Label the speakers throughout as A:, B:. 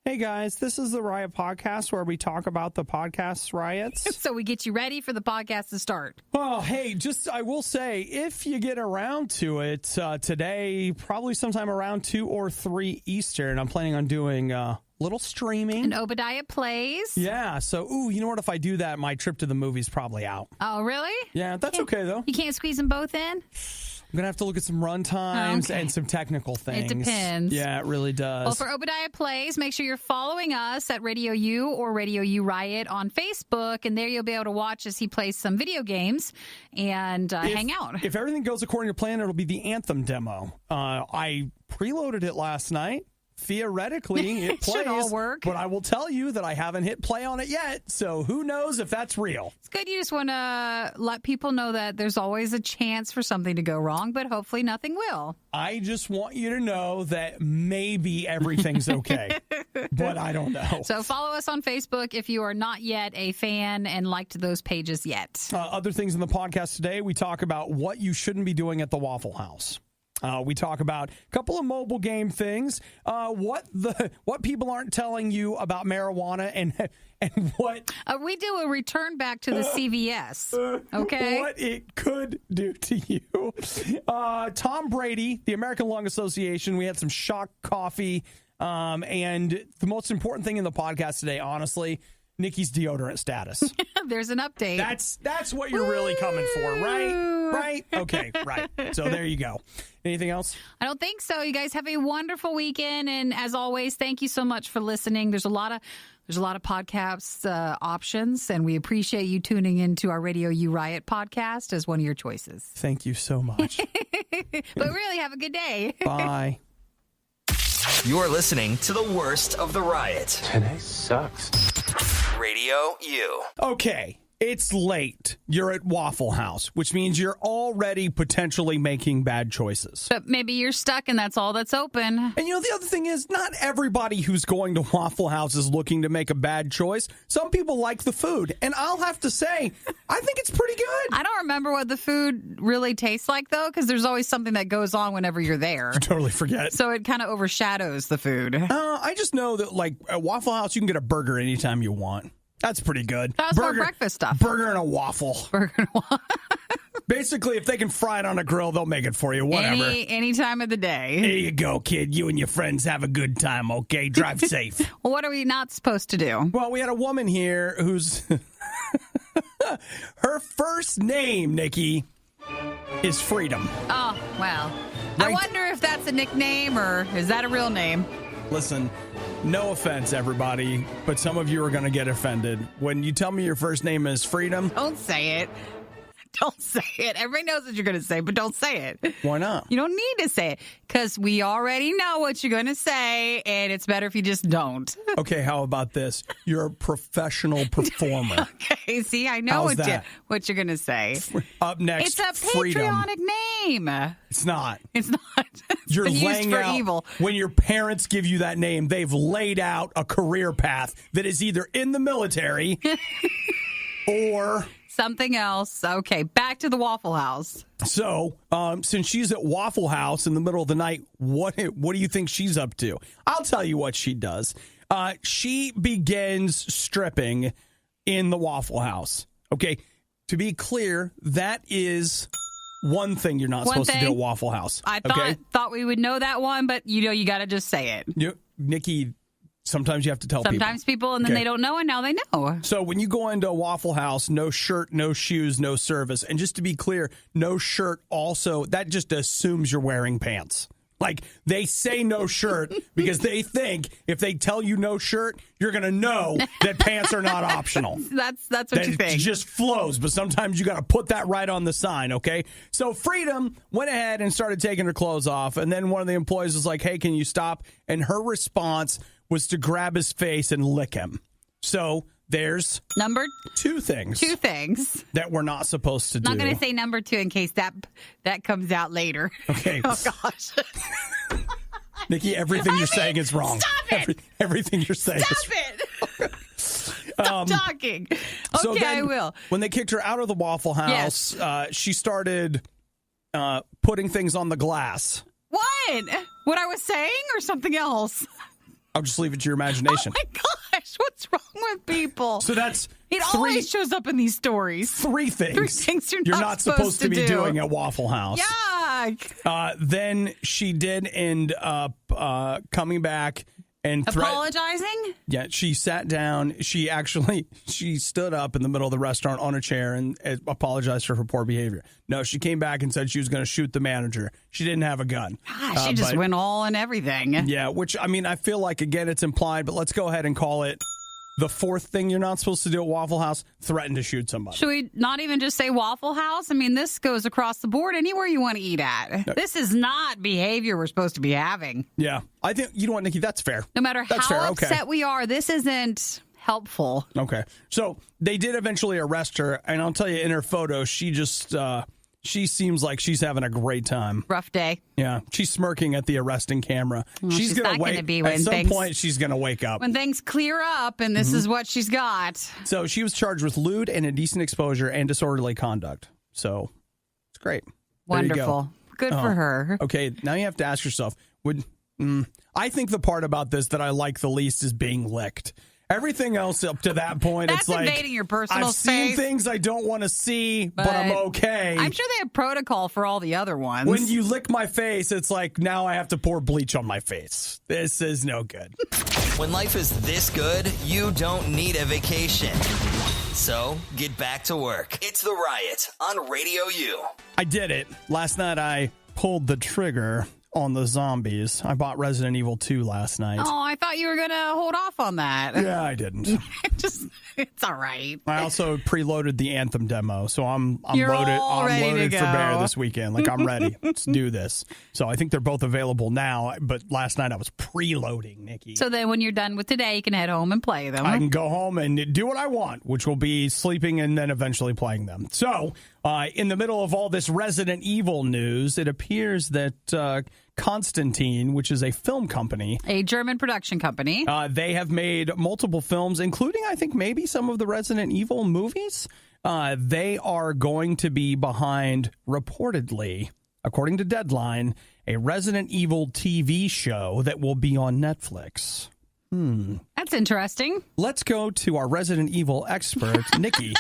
A: Hey guys, this is the RIOT podcast where we talk about the podcast riots.
B: So we get you ready for the podcast to start.
A: Well, hey, I will say, if you get around to it today, probably sometime around 2 or 3 Eastern, I'm planning on doing little streaming.
B: And Obadiah plays.
A: Yeah, so, you know what? If I do that, my trip to the movie's probably out.
B: Oh, really?
A: Yeah, that's okay, though.
B: You can't squeeze them both in?
A: I'm going to have to look at some run times and some technical things.
B: It depends.
A: Yeah, it really does.
B: Well, for Obadiah Plays, make sure you're following us at RadioU or RadioU Riot on Facebook, and there you'll be able to watch as he plays some video games and hang out.
A: If everything goes according to plan, it'll be the Anthem demo. I preloaded it last night. Theoretically, it plays,
B: should all work.
A: But I will tell you that I haven't hit play on it yet, so who knows if that's real.
B: It's good. You just want to let people know that there's always a chance for something to go wrong, but hopefully nothing will.
A: I just want you to know that maybe everything's okay, but I don't know.
B: So follow us on Facebook if you are not yet a fan and liked those pages yet.
A: Other things in the podcast today, we talk about what you shouldn't be doing at the Waffle House. We talk about a couple of mobile game things, what people aren't telling you about marijuana, and what
B: we do a return back to the CVS. Okay,
A: what it could do to you. Tom Brady, the American Lung Association. We had some shock coffee, and the most important thing in the podcast today, honestly, Nikki's deodorant status.
B: There's an update.
A: That's what you're really coming for, right? Right? Okay, right. So there you go. Anything else?
B: I don't think so. You guys have a wonderful weekend, and as always, thank you so much for listening. There's a lot of podcast options, and we appreciate you tuning into our RadioU Riot podcast as one of your choices.
A: Thank you so much.
B: But really, have a good day.
A: Bye.
C: You're listening to the worst of the riot.
D: Today sucks.
C: Radio U.
A: Okay, it's late. You're at Waffle House, which means you're already potentially making bad choices.
B: But maybe you're stuck and that's all that's open.
A: And the other thing is, not everybody who's going to Waffle House is looking to make a bad choice. Some people like the food. And I'll have to say, I think it's pretty good.
B: I don't remember what the food really tastes like, though, because there's always something that goes on whenever you're there.
A: You totally forget.
B: So it kind of overshadows the food.
A: I just know that, like, at Waffle House, you can get a burger anytime you want. That's pretty good.
B: That's for breakfast stuff.
A: Burger and a waffle.
B: Burger and a waffle.
A: Basically, if they can fry it on a grill, they'll make it for you. Whatever.
B: Any time of the day.
A: There you go, kid. You and your friends have a good time, okay? Drive safe.
B: Well, what are we not supposed to do?
A: Well, we had a woman here who's... her first name, Nikki, is Freedom.
B: Oh, well.
A: Right.
B: I wonder if that's a nickname or is that a real name?
A: Listen, no offense, everybody, but some of you are going to get offended. When you tell me your first name is Freedom...
B: Don't say it. Don't say it. Everybody knows what you're going to say, but don't say it.
A: Why not?
B: You don't need to say it because we already know what you're going to say, and it's better if you just don't.
A: Okay, how about this? You're a professional performer.
B: Okay, see, I know what you're going to say.
A: Up next,
B: it's a patriotic name.
A: It's not.
B: It's not.
A: You're laying out
B: evil.
A: When your parents give you that name, they've laid out a career path that is either in the military or...
B: something else. Okay, back to the Waffle House.
A: So, since she's at Waffle House in the middle of the night, what do you think she's up to? I'll tell you what she does. She begins stripping in the Waffle House. Okay, to be clear, that is one thing you're not supposed to do at Waffle House.
B: I thought we would know that one, but you got to just say it.
A: Nikki, sometimes you have to tell people.
B: Sometimes people, and then they don't know, and now they know.
A: So when you go into a Waffle House, no shirt, no shoes, no service. And just to be clear, no shirt also, that just assumes you're wearing pants. Like, they say no shirt because they think if they tell you no shirt, you're going to know that pants are not optional.
B: That's what you think.
A: It just flows, but sometimes you got to put that right on the sign, okay? So Freedom went ahead and started taking her clothes off, and then one of the employees was like, hey, can you stop? And her response was to grab his face and lick him. So there's
B: number
A: two things that we're not supposed to do.
B: I'm not going to say number 2 in case that comes out later.
A: Okay.
B: Oh, gosh.
A: Nikki, everything you're saying is wrong.
B: Stop it.
A: Everything you're saying
B: is
A: wrong.
B: Stop talking. Okay,
A: so then,
B: I will.
A: When they kicked her out of the Waffle House, she started putting things on the glass.
B: What? What I was saying or something else?
A: I'll just leave it to your imagination.
B: Oh my gosh, what's wrong with people?
A: So that's
B: it always shows up in these stories.
A: Three things.
B: 3 things you're
A: not supposed to be
B: do.
A: doing at Waffle House.
B: Yuck.
A: Then she did end up coming back and
B: apologizing?
A: Yeah, she sat down. She stood up in the middle of the restaurant on a chair and apologized for her poor behavior. No, she came back and said she was going to shoot the manager. She didn't have a gun.
B: She just went all in everything.
A: Yeah, which, I mean, I feel like, again, it's implied, but let's go ahead and call it the fourth thing you're not supposed to do at Waffle House, threaten to shoot somebody.
B: Should we not even just say Waffle House? I mean, this goes across the board anywhere you want to eat at. This is not behavior we're supposed to be having.
A: Yeah. I think, you know what, Nikki, that's fair.
B: No matter how upset we are, this isn't helpful.
A: Okay. So they did eventually arrest her, and I'll tell you, in her photo, she just... she seems like she's having a great time.
B: Rough day.
A: Yeah. She's smirking at the arresting camera.
B: Well,
A: she's going to wake up. At some point, she's going to wake up.
B: When things clear up, and this is what she's got.
A: So she was charged with lewd and indecent exposure and disorderly conduct. So it's great.
B: Wonderful. Good for her.
A: Okay. Now you have to ask yourself, I think the part about this that I like the least is being licked. Everything else up to that point,
B: That's
A: it's like
B: invading your personal
A: I've
B: space.
A: seen things I don't want to see, but I'm okay.
B: I'm sure they have protocol for all the other ones.
A: When you lick my face, it's like now I have to pour bleach on my face. This is no good.
C: When life is this good, you don't need a vacation. So get back to work. It's The Riot on Radio U.
A: I did it. Last night I pulled the trigger on the zombies. I bought Resident Evil 2 last night.
B: Oh, I thought you were going to hold off on that.
A: Yeah, I didn't.
B: It's all right.
A: I also preloaded the Anthem demo, so I'm
B: You're
A: loaded.
B: all
A: I'm
B: ready
A: loaded
B: to
A: for
B: go.
A: bear this weekend. Like I'm ready. Let's do this. So I think they're both available now. But last night I was preloading, Nikki.
B: So then, when you're done with today, you can head home and play them.
A: I can go home and do what I want, which will be sleeping and then eventually playing them. So, in the middle of all this Resident Evil news, it appears that Constantine, which is a film company,
B: a German production company,
A: they have made multiple films, including, I think, maybe some of the Resident Evil movies. They are going to be behind, reportedly, according to Deadline, a Resident Evil TV show that will be on Netflix.
B: That's interesting.
A: Let's go to our Resident Evil expert, Nikki,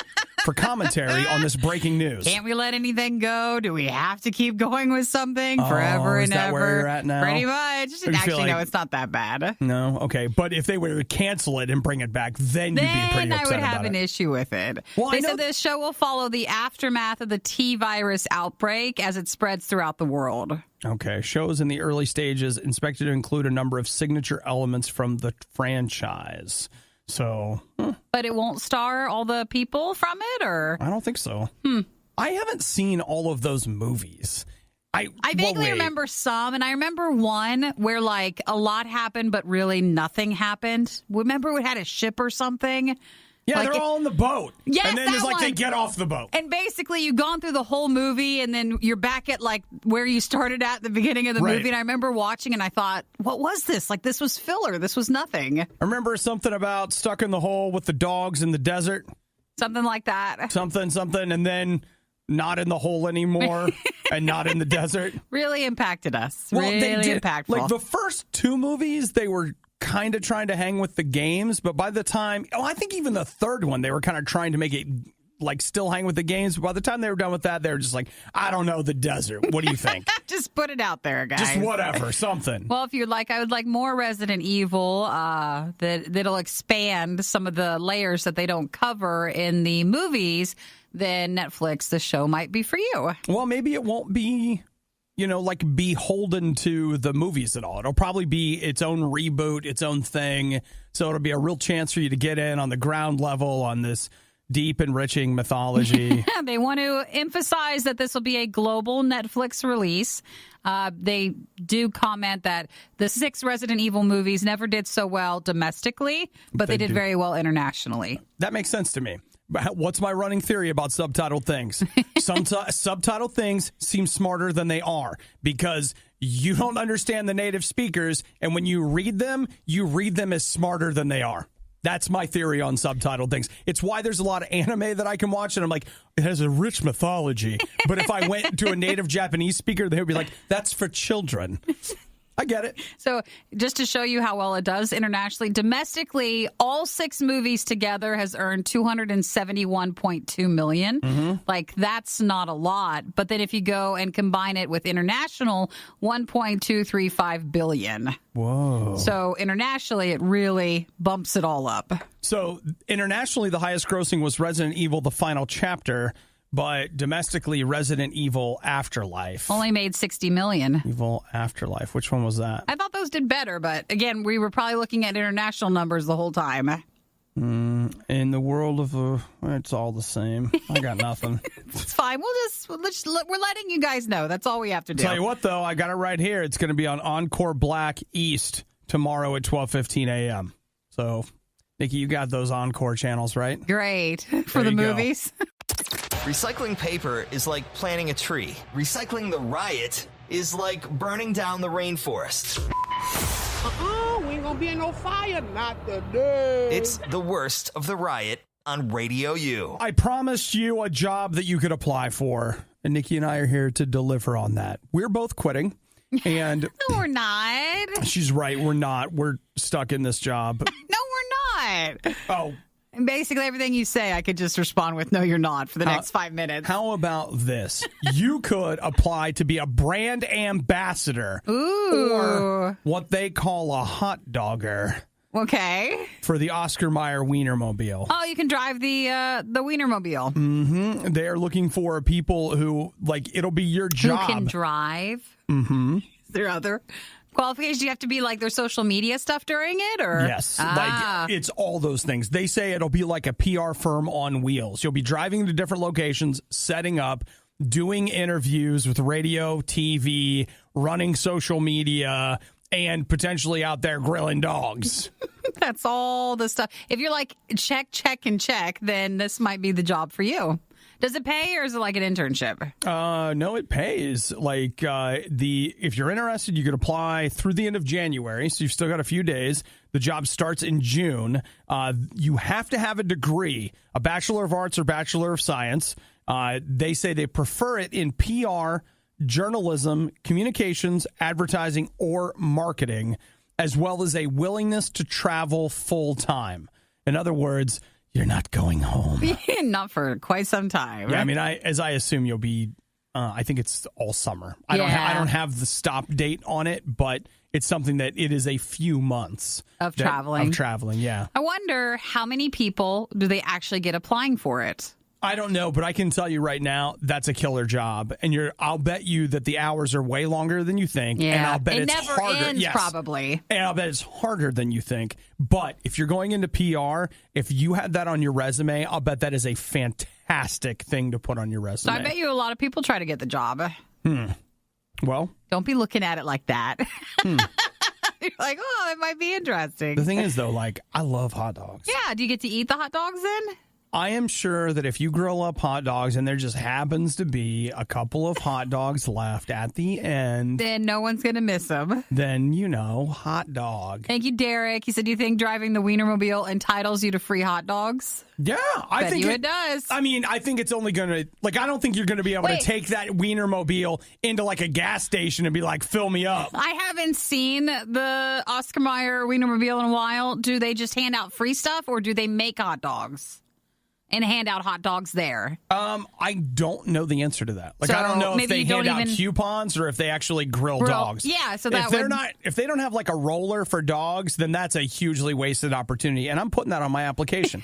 A: for commentary on this breaking news.
B: Can't we let anything go? Do we have to keep going with something forever and
A: is that
B: ever?
A: Where you're at now?
B: Pretty much. Actually, no, it's not that bad.
A: No? Okay. But if they were to cancel it and bring it back, then you'd be pretty upset about it.
B: I would have an issue with it.
A: Well,
B: they said this show will follow the aftermath of the T-virus outbreak as it spreads throughout the world.
A: Okay. Shows in the early stages expected to include a number of signature elements from the franchise. So,
B: But it won't star all the people from it, or?
A: I don't think so. I haven't seen all of those movies. I
B: vaguely remember some, and I remember one where, like, a lot happened, but really nothing happened. Remember we had a ship or something?
A: Yeah,
B: like
A: they're all on the boat.
B: Yes,
A: and then it's like they get off the boat.
B: And basically, you've gone through the whole movie, and then you're back at, like, where you started at the beginning of the movie. And I remember watching, and I thought, what was this? Like, this was filler. This was nothing.
A: I remember something about stuck in the hole with the dogs in the desert.
B: Something like that.
A: Something, and then not in the hole anymore and not in the desert.
B: Really impacted us.
A: Well,
B: really
A: they did,
B: impactful.
A: Like, the first two movies, they were kind of trying to hang with the games, but by the time, I think even the third one, they were kind of trying to make it like still hang with the games. But by the time they were done with that, they were just like, I don't know, the desert. What do you think?
B: Just put it out there, guys.
A: Just whatever, something.
B: Well, if you'd like, I would like more Resident Evil that'll expand some of the layers that they don't cover in the movies. Then Netflix, the show might be for you.
A: Well, maybe it won't be, like beholden to the movies at all. It'll probably be its own reboot, its own thing. So it'll be a real chance for you to get in on the ground level on this deep, enriching mythology.
B: They want to emphasize that this will be a global Netflix release. They do comment that the 6 Resident Evil movies never did so well domestically, but they did very well internationally.
A: That makes sense to me. What's my running theory about subtitled things? Subtitled things seem smarter than they are because you don't understand the native speakers, and when you read them as smarter than they are. That's my theory on subtitled things. It's why there's a lot of anime that I can watch, and I'm like, it has a rich mythology. But if I went to a native Japanese speaker, they would be like, that's for children. I get it.
B: So just to show you how well it does internationally, domestically, all 6 movies together has earned $271.2 million. Like, that's not a lot. But then if you go and combine it with international, $1.235 billion.
A: Whoa.
B: So internationally, it really bumps it all up.
A: So internationally, the highest grossing was Resident Evil, The Final Chapter, but domestically, Resident Evil Afterlife.
B: Only made $60 million.
A: Evil Afterlife. Which one was that?
B: I thought those did better, but again, we were probably looking at international numbers the whole time.
A: In the world of it's all the same. I got nothing.
B: It's fine. We're letting you guys know. That's all we have to do.
A: Tell you what, though, I got it right here. It's going to be on Encore Black East tomorrow at 12:15 a.m. So, Nikki, you got those Encore channels, right?
B: Great. For the movies.
C: Recycling paper is like planting a tree. Recycling the riot is like burning down the rainforest.
D: We ain't gonna be in no fire, not today.
C: It's the worst of the riot on Radio U.
A: I promised you a job that you could apply for, and Nikki and I are here to deliver on that. We're both quitting, and
B: No, we're not.
A: she's right. We're not. We're stuck in this job.
B: No, we're not.
A: Oh,
B: And basically everything you say, I could just respond with, no, you're not, for the next 5 minutes.
A: how about this? You could apply to be a brand ambassador,
B: Ooh.
A: or what they call a hot dogger,
B: Okay.
A: for the Oscar Mayer Wienermobile.
B: Oh, you can drive the Wienermobile.
A: They're looking for people who, like, it'll be your job.
B: Who can drive. Is there other qualifications? Do you have to be like their social media stuff during it, or?
A: Yes, like it's all those things. They say it'll be like a PR firm on wheels. You'll be driving to different locations, setting up, doing interviews with radio, TV, running social media, and potentially out there grilling dogs.
B: That's all the stuff. If you're like, check, and check, then this might be the job for you. Does it pay, or is it like an internship?
A: No, it pays. Like if you're interested, you could apply through the end of January. So you've still got a few days. The job starts in June. You have to have a degree, a Bachelor of Arts or Bachelor of Science. They say they prefer it in PR, journalism, communications, advertising, or marketing, as well as a willingness to travel full time. In other words, you're not going home.
B: Not for quite some time.
A: Yeah, I mean, as I assume you'll be, I think it's all summer. I don't have the stop date on it, but it's something that it is a few months
B: Of traveling,
A: yeah.
B: I wonder how many people do they actually get applying for it?
A: I don't know, but I can tell you right now, that's a killer job. And I'll bet you that the hours are way longer than you think.
B: Yeah,
A: And I'll bet
B: it
A: it's
B: never
A: harder.
B: ends,
A: Yes.
B: probably.
A: And I'll bet it's harder than you think. But if you're going into PR, if you had that on your resume, I'll bet that is a fantastic thing to put on your
B: So
A: resume.
B: I bet you a lot of people try to get the job.
A: Well,
B: Don't be looking at it like that. You're like, oh, it might be interesting.
A: the thing is, though, like, I love hot dogs.
B: Yeah, do you get to eat the hot dogs then?
A: I am sure that if you grill up hot dogs and there just happens to be a couple of hot dogs left at the end,
B: Then no one's going to miss them.
A: then, hot dog.
B: Thank you, Derek. He said, do you think driving the Wienermobile entitles you to free hot dogs?
A: Yeah, I
B: Bet
A: think
B: you it does.
A: I mean, I think it's only going to, like, I don't think you're going to be able to take that Wienermobile into, like, a gas station and be like, fill me up.
B: I haven't seen the Oscar Mayer Wienermobile in a while. Do they just hand out free stuff, or do they make hot dogs and hand out hot dogs there?
A: I don't know the answer to that. Like,
B: So
A: I don't know if
B: maybe
A: they
B: you don't
A: hand out
B: even-
A: coupons or if they actually grill dogs.
B: Yeah, so that
A: if they're
B: would-
A: not, if they don't have like a roller for dogs, then that's a hugely wasted opportunity. And I'm putting that on my application.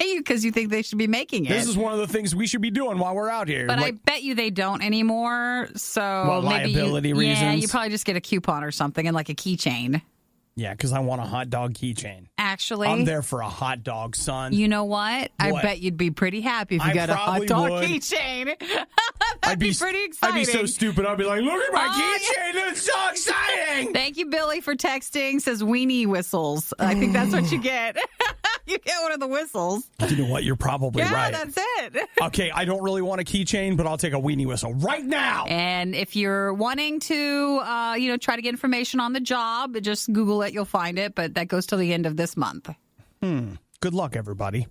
B: Because you think they should be making it.
A: This is one of the things we should be doing while we're out here.
B: But
A: like,
B: I bet you they don't anymore. So
A: What,
B: maybe
A: liability
B: Yeah,
A: reasons?
B: you probably just get a coupon or something and like a keychain.
A: yeah, because I want a hot dog keychain.
B: Actually,
A: I'm there for a hot dog, son.
B: you know what? I
A: What?
B: bet you'd be pretty happy if you
A: I
B: got a hot
A: probably
B: dog
A: would.
B: keychain. That'd
A: I'd
B: be pretty exciting.
A: I'd be so stupid. I'd be like, look at my
B: Oh,
A: keychain. It's so exciting.
B: Thank you, Billy, for texting. Says weenie whistles. I think that's what you get. You get one of the whistles.
A: You know what? You're probably
B: Yeah,
A: right.
B: that's it.
A: Okay, I don't really want a keychain, but I'll take a weenie whistle right now.
B: And if you're wanting to, try to get information on the job, just Google it. You'll find it. But that goes till the end of this month.
A: Good luck, everybody.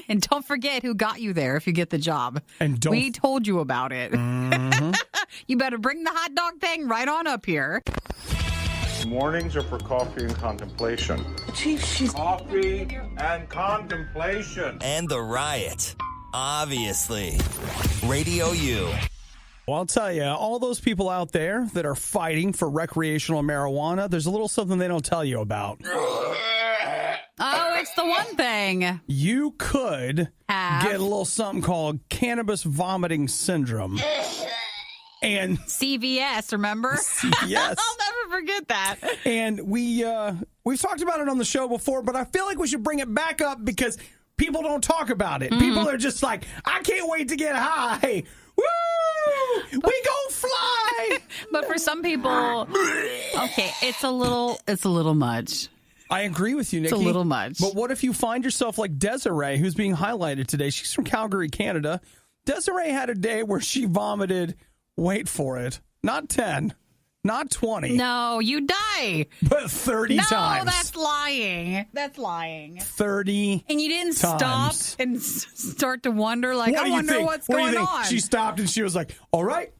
B: And don't forget who got you there if you get the job.
A: And don't-
B: We told you about it. You better bring the hot dog thing right on up here.
E: Mornings are for coffee and contemplation. Coffee and contemplation.
C: And the Riot. Obviously. Radio U.
A: Well, I'll tell you, all those people out there that are fighting for recreational marijuana, there's a little something they don't tell you about.
B: Oh, it's the one thing.
A: You could get a little something called Cannabis Vomiting Syndrome. And
B: CVS, remember?
A: CVS.
B: I'll never forget that.
A: And we've talked about it on the show before, but I feel like we should bring it back up because people don't talk about it. People are just like, I can't wait to get high. Woo! We gon' fly.
B: But for some people, okay, it's a little much.
A: I agree with you, Nikki.
B: It's a little much.
A: But what if you find yourself like Desiree, who's being highlighted today? She's from Calgary, Canada. Desiree had a day where she vomited, wait for it, not 10, not 20.
B: No, you die.
A: But 30 times.
B: No, that's lying.
A: 30
B: And you didn't
A: times.
B: stop and start to wonder, like,
A: What
B: I
A: do you
B: wonder
A: think?
B: what's
A: What do you
B: going
A: think?
B: on.
A: She stopped and she was like, all right,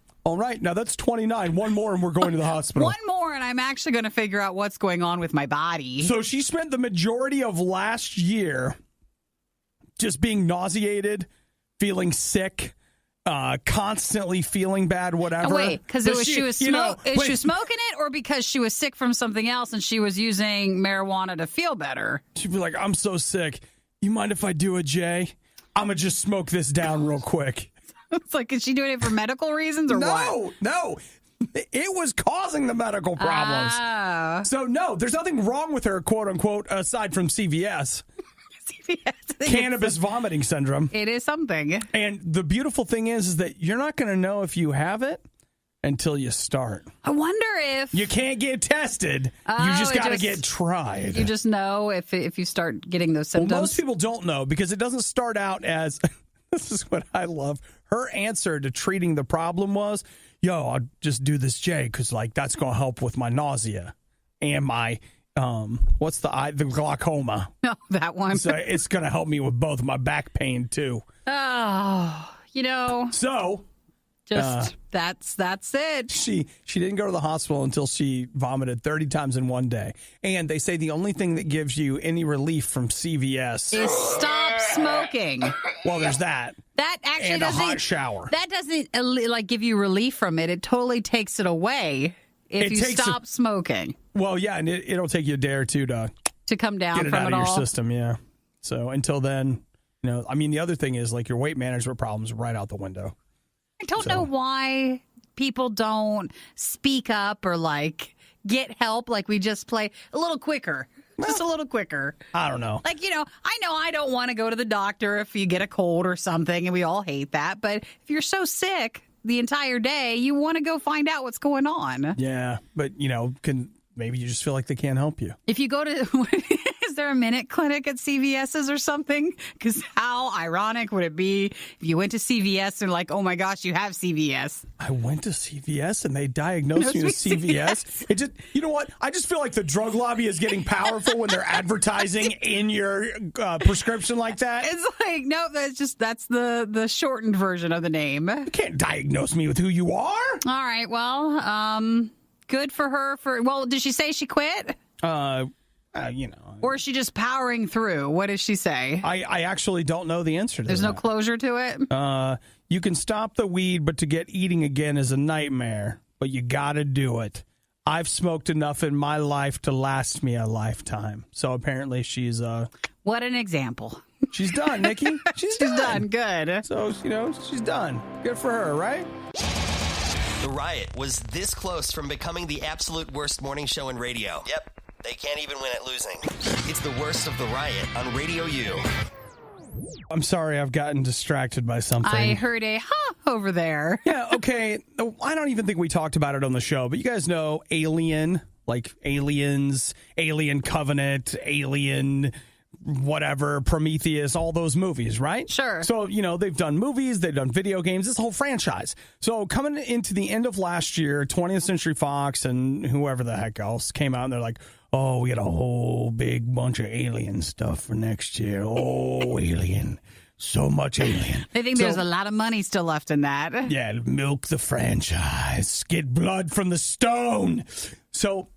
A: now that's 29. One more and we're going to the hospital.
B: One more, and I'm actually going to figure out what's going on with my body.
A: So she spent the majority of last year just being nauseated, feeling sick, constantly feeling bad, whatever.
B: Oh, wait, because she was smoking it, or because she was sick from something else and she was using marijuana to feel better?
A: She'd be like, I'm so sick. You mind if I do a J? I'm going to just smoke this down real quick.
B: It's like, is she doing it for medical reasons or what?
A: No. It was causing the medical problems. So, no, there's nothing wrong with her, quote unquote, aside from CVS. Cannabis Vomiting Syndrome.
B: It is something.
A: And the beautiful thing is that you're not going to know if you have it until you start.
B: I wonder if...
A: You can't get tested. You just got to get tried.
B: You just know if you start getting those symptoms.
A: Well, most people don't know because it doesn't start out as... This is what I love. Her answer to treating the problem was, I'll just do this J because, like, that's going to help with my nausea and my... what's the glaucoma?
B: No, that one.
A: So it's going to help me with both my back pain too.
B: Oh,
A: So
B: just that's it.
A: She didn't go to the hospital until she vomited 30 times in one day. And they say the only thing that gives you any relief from CVS
B: is stop smoking.
A: Well, there's that.
B: That actually
A: and
B: doesn't,
A: a hot shower.
B: That doesn't give you relief from it. It totally takes it away if you stop smoking.
A: Well, yeah, and it'll take you a day or two to
B: come down
A: get it
B: from
A: out
B: it
A: of your
B: all.
A: system. Yeah. So until then, the other thing is like your weight management problems are right out the window.
B: I don't know why people don't speak up or like get help. Like we just play a little quicker. Just a little quicker.
A: I don't know.
B: Like, I know I don't want to go to the doctor if you get a cold or something, and we all hate that. But if you're so sick the entire day, you want to go find out what's going on.
A: Yeah, but, maybe you just feel like they can't help you.
B: If you go to... Is there a minute clinic at CVS's or something? Because how ironic would it be if you went to CVS and like, oh my gosh, you have CVS.
A: I went to CVS and they diagnosed me with CVS. It just, you know what? I just feel like the drug lobby is getting powerful when they're advertising in your prescription like that.
B: It's like, no, that's the shortened version of the name.
A: You can't diagnose me with who you are.
B: All right, well, good for her. Well, did she say she quit? Or is she just powering through? What does she say?
A: I actually don't know the answer to that.
B: There's no closure to it?
A: You can stop the weed, but to get eating again is a nightmare. But you got to do it. I've smoked enough in my life to last me a lifetime. So apparently she's...
B: What an example.
A: She's done, Nikki. She's
B: done. Good.
A: So, she's done. Good for her, right?
C: The Riot was this close from becoming the absolute worst morning show in radio. Yep. They can't even win at losing. It's the worst of the Riot on Radio U.
A: I'm sorry, I've gotten distracted by something.
B: I heard a over there.
A: Yeah, okay. I don't even think we talked about it on the show, but you guys know Alien, like Aliens, Alien Covenant, Alien, whatever, Prometheus, all those movies, right?
B: Sure.
A: So, they've done movies, they've done video games, this whole franchise. So coming into the end of last year, 20th Century Fox and whoever the heck else came out and they're like, oh, we got a whole big bunch of Alien stuff for next year. Oh, Alien. So much Alien.
B: They think there's a lot of money still left in that.
A: Yeah, milk the franchise. Get blood from the stone. So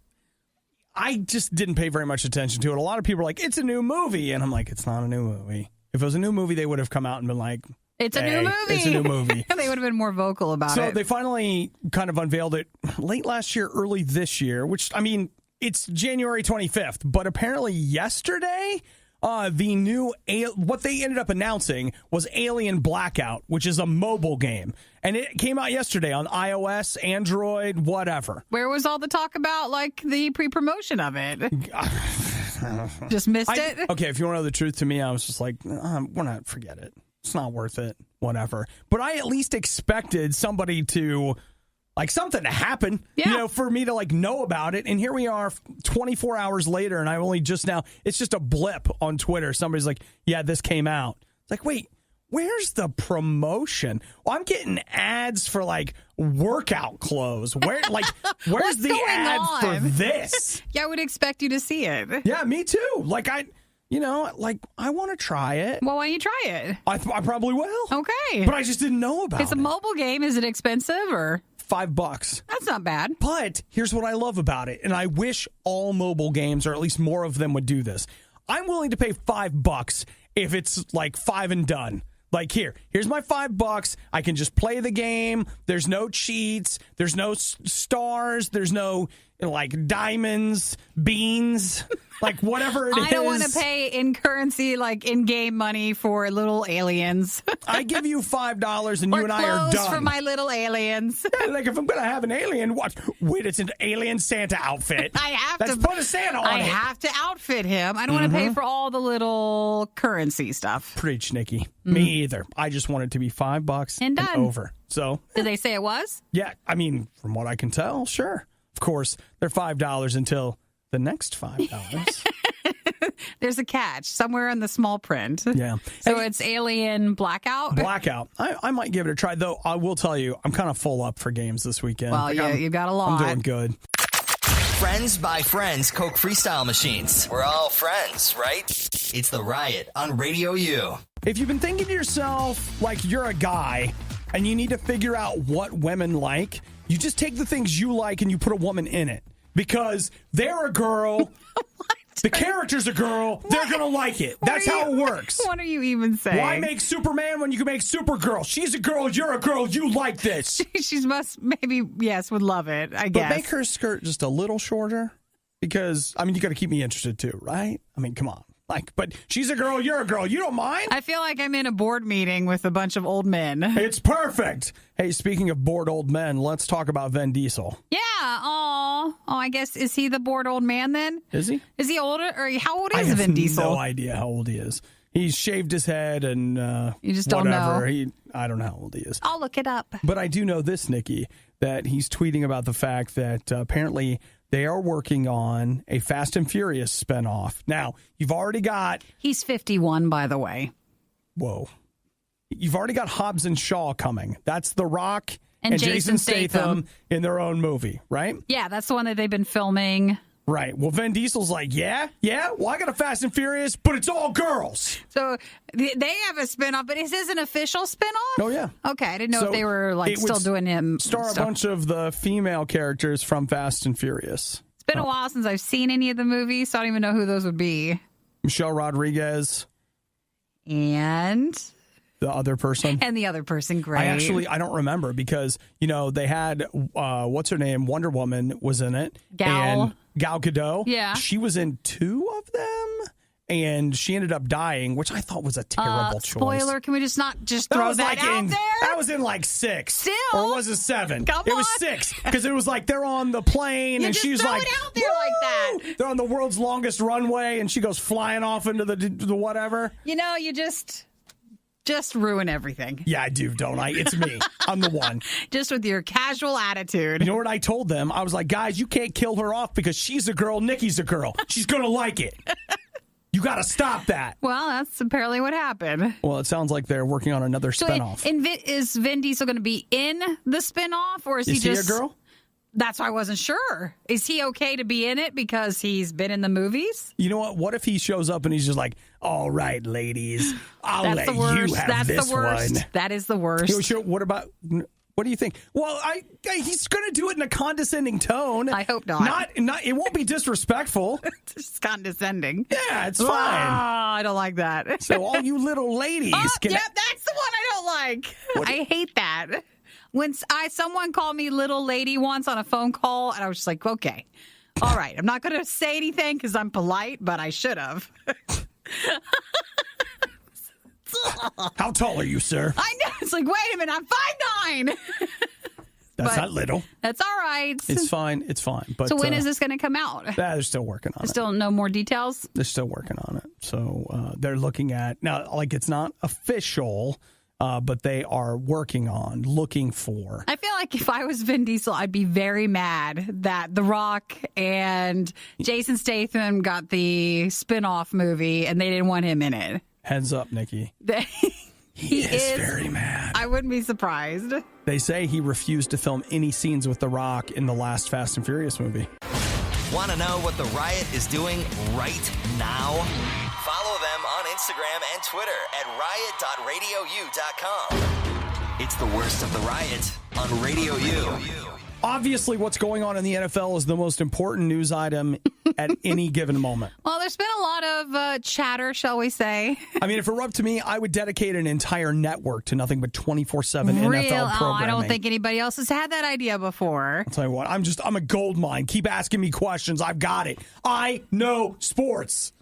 A: I just didn't pay very much attention to it. A lot of people are like, it's a new movie. And I'm like, it's not a new movie. If it was a new movie, they would have come out and been like,
B: it's a new movie.
A: It's a new movie.
B: They would have been more vocal about it.
A: So they finally kind of unveiled it late last year, early this year, which, I mean, it's January 25th. But apparently yesterday, the new, what they ended up announcing was Alien Blackout, which is a mobile game. And it came out yesterday on iOS, Android, whatever.
B: Where was all the talk about, like, the pre-promotion of it? Just missed it?
A: Okay, if you want to know the truth, to me, I was just like, we're not, forget it. It's not worth it, whatever. But I at least expected somebody to, like, something to happen, for me to, like, know about it. And here we are 24 hours later, and I only just now, it's just a blip on Twitter. Somebody's like, yeah, this came out. It's like, wait, where's the promotion? Well, I'm getting ads for, like, workout clothes. Where's the ad for this?
B: Yeah, I would expect you to see it.
A: Yeah, me too. Like, I want to try it.
B: Well, why don't you try it?
A: I probably will.
B: Okay.
A: But I just didn't know about it.
B: It's a mobile game. Is it expensive or?
A: $5.
B: That's not bad.
A: But here's what I love about it, and I wish all mobile games, or at least more of them, would do this. I'm willing to pay $5 if it's like 5 and done. Like, here's my $5. I can just play the game. There's no cheats. There's no stars. There's no, like, diamonds, beans, like, whatever it is.
B: I don't want to pay in currency, like, in-game money for little aliens.
A: I give you $5 and you and I are done.
B: For my little aliens.
A: Yeah, like, if I'm going to have an alien, wait, it's an alien Santa outfit. Let's put a Santa on it.
B: I have to outfit him. I don't want to pay for all the little currency stuff.
A: Preach, Nikki. Me either. I just want it to be $5
B: and done.
A: Over. So,
B: did they say it was?
A: Yeah, I mean, from what I can tell, sure. Of course, they're $5 until the next $5.
B: There's a catch somewhere in the small print.
A: Yeah.
B: So it's Alien Blackout?
A: Blackout. I might give it a try, though. I will tell you, I'm kind of full up for games this weekend.
B: Well, you've got a lot.
A: I'm doing good.
C: Friends by Friends Coke Freestyle Machines. We're all friends, right? It's the Riot on Radio U.
A: If you've been thinking to yourself, like, you're a guy and you need to figure out what women like, you just take the things you like and you put a woman in it. Because they're a girl. The character's a girl. They're going to like it. That's how it works.
B: What are you even saying?
A: Why make Superman when you can make Supergirl? She's a girl. You're a girl. You like this.
B: She must, maybe, yes, would love it, I guess.
A: But make her skirt just a little shorter. Because, I mean, you got to keep me interested, too, right? I mean, come on. Like, but she's a girl, you're a girl. You don't mind?
B: I feel like I'm in a board meeting with a bunch of old men.
A: It's perfect. Hey, speaking of bored old men, let's talk about Vin Diesel.
B: Yeah. Oh, I guess, is he the bored old man then?
A: Is he?
B: Is he older? Or how old is Vin Diesel?
A: I have no idea how old he is. He's shaved his head and
B: you just
A: whatever.
B: don't know.
A: I don't know how old he is.
B: I'll look it up.
A: But I do know this, Nikki, that he's tweeting about the fact that apparently they are working on a Fast and Furious spinoff. Now, you've already got...
B: He's 51, by the way.
A: Whoa. You've already got Hobbs and Shaw coming. That's The Rock and Jason Statham in their own movie, right?
B: Yeah, that's the one that they've been filming.
A: Right. Well, Vin Diesel's like, yeah. Well, I got a Fast and Furious, but it's all girls.
B: So they have a spinoff, but is this an official spinoff?
A: Oh, yeah.
B: Okay, I didn't know if they were like still doing him.
A: Star a bunch of the female characters from Fast and Furious.
B: It's been a while since I've seen any of the movies, so I don't even know who those would be.
A: Michelle Rodriguez.
B: And...
A: the other person.
B: And the other person, great.
A: I don't remember because, they had, what's her name? Wonder Woman was in it. And Gal Gadot.
B: Yeah.
A: She was in 2 of them. And she ended up dying, which I thought was a terrible choice.
B: Spoiler, can we just not throw that out there?
A: That was in like 6.
B: Still.
A: Or was it 7?
B: Come
A: it
B: on.
A: was 6. Because it was like they're on the plane and she's like,
B: it out there like that.
A: They're on the world's longest runway and she goes flying off into the whatever.
B: You just ruin everything.
A: Yeah, I do, don't I? It's me. I'm the one.
B: Just with your casual attitude.
A: You know what I told them? I was like, guys, you can't kill her off because she's a girl. Nikki's a girl. She's going to like it. You got to stop that.
B: Well, that's apparently what happened.
A: Well, it sounds like they're working on another spinoff.
B: Is Vin Diesel going to be in the spinoff, or is he just
A: a girl?
B: That's why I wasn't sure. Is he okay to be in it because he's been in the movies?
A: You know what? What if he shows up and he's just like, all right, ladies, I'll let you have this one.
B: That is the worst.
A: What about What do you think? Well, he's going to do it in a condescending tone.
B: I hope not.
A: Not. It won't be disrespectful.
B: It's condescending.
A: Yeah, it's fine.
B: I don't like that.
A: So all you little ladies.
B: Yep, that's the one I don't like. I hate that. When someone called me little lady once on a phone call, and I was just like, okay, all right. I'm not going to say anything because I'm polite, but I should have.
A: How tall are you, sir?
B: I know. It's like, wait a minute, I'm 5'9".
A: That's not little.
B: That's all right.
A: It's fine. But
B: so when is this going to come out?
A: They're still working on it.
B: Still no more details?
A: They're still working on it. So they're looking at, now, like it's not official, but they are looking for.
B: I feel like if I was Vin Diesel, I'd be very mad that The Rock and Jason Statham got the spin-off movie and they didn't want him in it.
A: Heads up, Nikki. He is very mad.
B: I wouldn't be surprised.
A: They say he refused to film any scenes with The Rock in the last Fast and Furious movie.
C: Want to know what the Riot is doing right now? Follow them on Instagram and Twitter at riot.radiou.com. It's the worst of the Riot on Radio U.
A: Obviously, what's going on in the NFL is the most important news item at any given moment.
B: Well, there's been a lot of chatter, shall we say.
A: I mean, if it were up to me, I would dedicate an entire network to nothing but 24/7 NFL programming.
B: I don't think anybody else has had that idea before.
A: I'll tell you what, I'm a gold mine. Keep asking me questions. I've got it. I know sports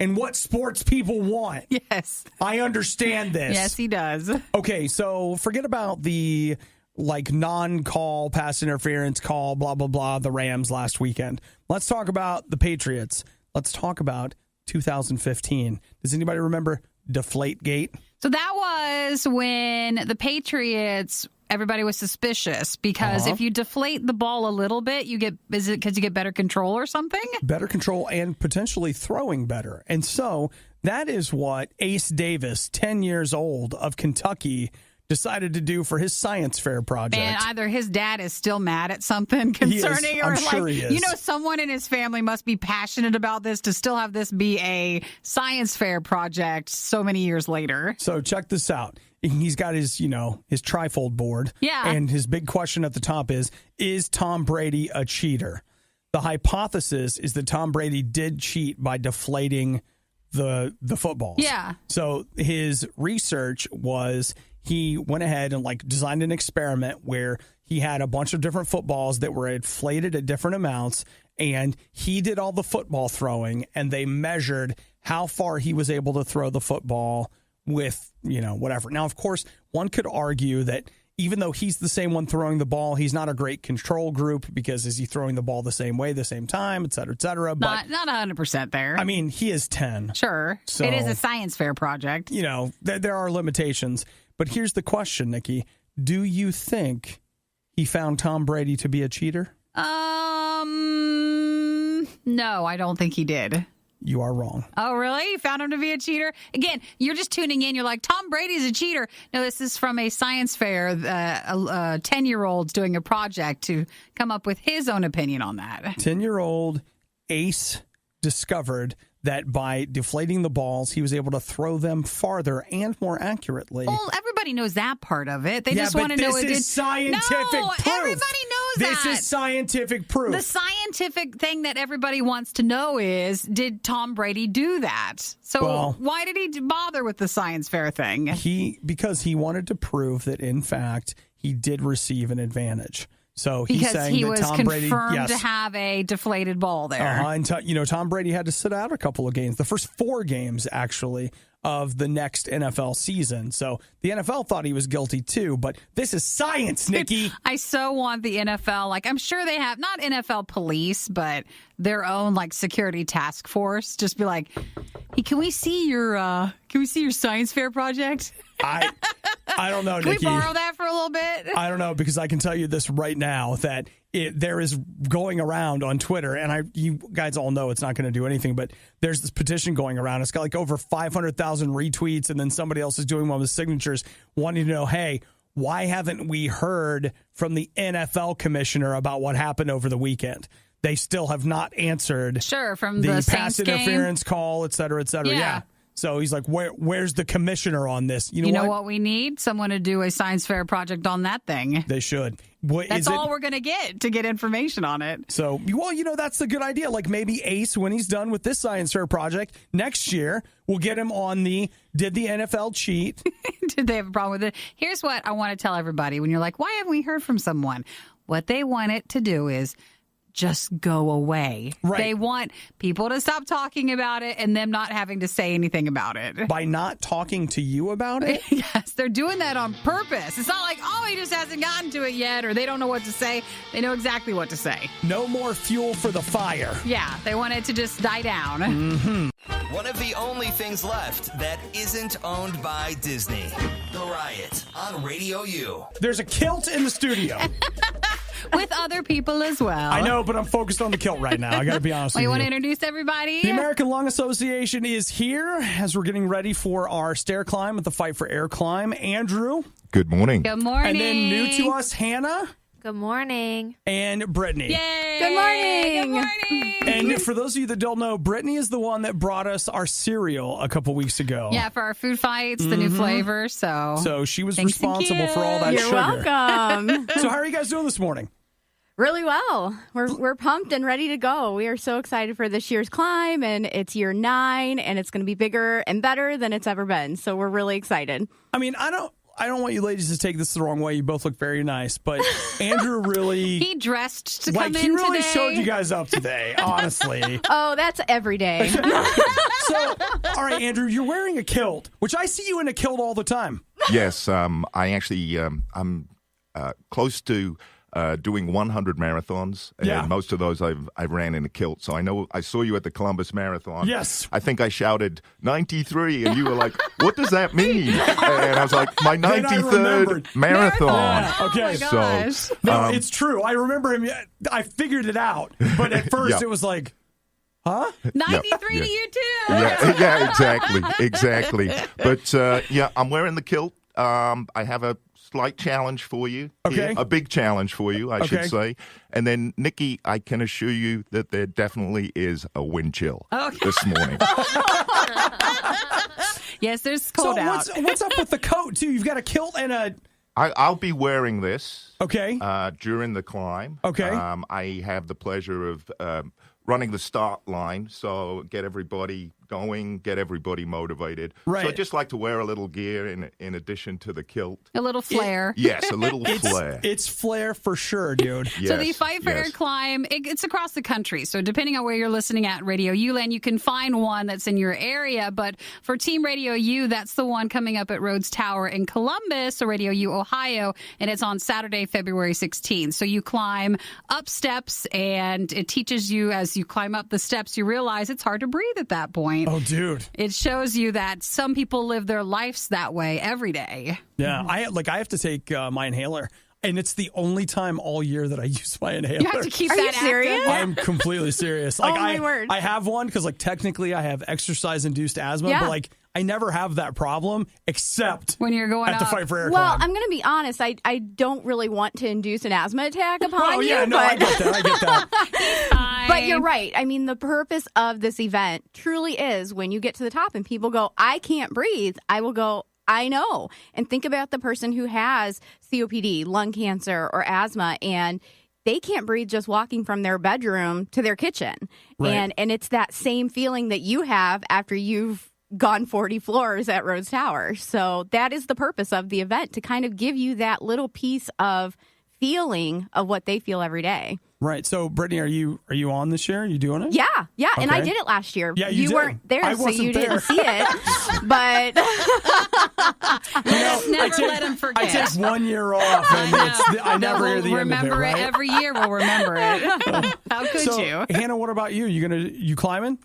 A: and what sports people want.
B: Yes.
A: I understand this.
B: Yes, he does.
A: Okay, so forget about the non-call, pass interference call, blah, blah, blah, the Rams last weekend. Let's talk about the Patriots. Let's talk about 2015. Does anybody remember Deflategate?
B: So that was when the Patriots, everybody was suspicious because if you deflate the ball a little bit, is it because you get better control or something? Better control
A: and potentially throwing better. And so that is what Ace Davis, 10 years old, of Kentucky, decided to do for his science fair project.
B: And either his dad is still mad at something concerning,
A: I'm sure he is.
B: Someone in his family must be passionate about this to still have this be a science fair project so many years later.
A: So check this out. He's got his trifold board.
B: Yeah.
A: And his big question at the top is Tom Brady a cheater? The hypothesis is that Tom Brady did cheat by deflating the footballs.
B: Yeah.
A: So his research was he went ahead and designed an experiment where he had a bunch of different footballs that were inflated at different amounts, and he did all the football throwing, and they measured how far he was able to throw the football with, whatever. Now, of course, one could argue that even though he's the same one throwing the ball, he's not a great control group because is he throwing the ball the same way, the same time, et cetera, et cetera. But
B: not 100% there.
A: I mean, he is 10.
B: Sure. So, it is a science fair project.
A: There are limitations. But here's the question, Nikki. Do you think he found Tom Brady to be a cheater?
B: No, I don't think he did.
A: You are wrong.
B: Oh, really? You found him to be a cheater? Again, you're just tuning in. You're like, Tom Brady's a cheater. No, this is from a science fair. 10-year-old's doing a project to come up with his own opinion on that.
A: 10-year-old Ace discovered that by deflating the balls, he was able to throw them farther and more accurately.
B: Well, everybody knows that part of it. They just want to know
A: it. This is scientific proof.
B: Everybody knows that.
A: This is scientific proof.
B: The scientific thing that everybody wants to know is, did Tom Brady do that? So why did he bother with the science fair thing?
A: Because he wanted to prove that, in fact, he did receive an advantage. So he's saying
B: he
A: that
B: was
A: Tom Brady
B: confirmed to have a deflated ball there.
A: And Tom Brady had to sit out a couple of games, the first 4 games actually of the next NFL season. So the NFL thought he was guilty too, but this is science, Nikki.
B: I so want the NFL, I'm sure they have not NFL police, but their own security task force. Just be like, hey, can we see your science fair project?
A: I don't know,
B: Can
A: Nikki.
B: we borrow that for a little bit?
A: I don't know, because I can tell you this right now that there is going around on Twitter, and you guys all know it's not going to do anything, but there's this petition going around. It's got over 500,000 retweets, and then somebody else is doing one with signatures wanting to know, hey, why haven't we heard from the NFL commissioner about what happened over the weekend? They still have not answered.
B: Sure, from
A: the
B: the
A: pass
B: Saints
A: interference
B: game.
A: call, et cetera, et cetera. Yeah. So he's like, where's the commissioner on this?
B: You know what we need? Someone to do a science fair project on that thing.
A: They should.
B: That's all we're going to get information on it.
A: So, well, that's a good idea. Like maybe Ace, when he's done with this science fair project, next year, we'll get him on did the NFL cheat?
B: Did they have a problem with it? Here's what I want to tell everybody. When you're like, why haven't we heard from someone? What they want it to do is just go away.
A: Right.
B: They want people to stop talking about it and them not having to say anything about it.
A: By not talking to you about it?
B: Yes, they're doing that on purpose. It's not like, he just hasn't gotten to it yet, or they don't know what to say. They know exactly what to say.
A: No more fuel for the fire.
B: Yeah, they want it to just die down.
A: Mm-hmm.
C: One of the only things left that isn't owned by Disney. The Riot on RadioU.
A: There's a kilt in the studio.
B: With other people as well.
A: I know, but I'm focused on the kilt right now. I got to be honest with you.
B: You want to introduce everybody?
A: The American Lung Association is here as we're getting ready for our stair climb with the Fight for Air climb. Andrew.
F: Good morning.
B: Good morning.
A: And then new to us, Hannah.
G: Good morning.
A: And Brittany.
B: Yay!
G: Good morning.
B: Good morning.
A: And for those of you that don't know, Brittany is the one that brought us our cereal a couple weeks ago.
B: Yeah, for our food fights, the new flavor. So
A: she was
B: thanks
A: responsible for all that
G: You're
A: sugar.
G: welcome.
A: So how are you guys doing this morning?
G: Really well. We're pumped and ready to go. We are so excited for this year's climb, and it's year 9, and it's going to be bigger and better than it's ever been. So we're really excited.
A: I mean, I don't want you ladies to take this the wrong way. You both look very nice, but Andrew really...
B: He dressed to come in today.
A: He really showed you guys up today, honestly.
G: Oh, that's every day.
A: So, all right, Andrew, you're wearing a kilt, which I see you in a kilt all the time.
F: Yes, I actually, I'm close to doing 100 marathons, and most of those I ran in a kilt. So I saw you at the Columbus Marathon.
A: Yes.
F: I think I shouted 93, and you were like, "What does that mean?" And I was like, "My 93rd marathon."
A: Yeah, okay.
B: Oh my gosh.
A: So, no, it's true. I remember him. I figured it out, but at first it was like, huh?
B: 93 to you too.
F: Yeah, exactly. But I'm wearing the kilt. I have a slight challenge for you.
A: Okay.
F: A big challenge for you, I should say. And then, Nikki, I can assure you that there definitely is a wind chill this morning.
B: Yes, there's cold out.
A: So what's up with the coat, too? You've got a kilt and a...
F: I'll be wearing this during the climb.
A: Okay.
F: I have the pleasure of running the start line, so get everybody going, get everybody motivated.
A: Right.
F: So I just like to wear a little gear in addition to the kilt.
B: A little flair.
F: Yes, a little flair.
A: It's flair for sure, dude.
F: Yes,
B: So the Fight for Air climb, it's across the country. So depending on where you're listening at Radio U-Land, you can find one that's in your area. But for Team Radio U, that's the one coming up at Rhodes Tower in Columbus, so Radio U, Ohio. And it's on Saturday, February 16th. So you climb up steps, and it teaches you as you climb up the steps, you realize it's hard to breathe at that point.
A: Oh, dude.
B: It shows you that some people live their lives that way every day.
A: Yeah, I have to take my inhaler, and it's the only time all year that I use my inhaler.
B: You have to keep
G: Are
B: that
G: you
B: active.
G: serious?
A: I'm completely serious. Like,
G: Oh, my word.
A: I have one because, like, technically I have exercise-induced asthma,
G: Yeah.
A: but, like, I never have that problem except
B: When you're going
A: at the
B: up.
A: Fight for Air
G: Well,
A: climb.
G: I'm going to be honest. I don't really want to induce an asthma attack upon
A: Oh,
G: you.
A: yeah, no, I
G: but...
A: get that.
G: But you're right. I mean, the purpose of this event truly is when you get to the top and people go, I can't breathe, I will go, I know. And think about the person who has COPD, lung cancer, or asthma, and they can't breathe just walking from their bedroom to their kitchen.
A: Right.
G: And it's that same feeling that you have after you've gone 40 floors at Rhodes Tower. So that is the purpose of the event, to kind of give you that little piece of feeling of what they feel every day.
A: Right. So, Brittany, are you on this year? Are you doing it?
G: Yeah. And I
A: Okay.
G: did it last year.
A: Yeah, you did.
G: weren't there,
A: I
G: so
A: wasn't
G: you
A: there.
G: didn't see it. But
B: Let's never let him forget.
A: I take 1 year off, and I never hear the end of it,
B: remember
A: right?
B: every year. We'll remember it. How could
A: So,
B: you?
A: Hannah, what about you? You climbing?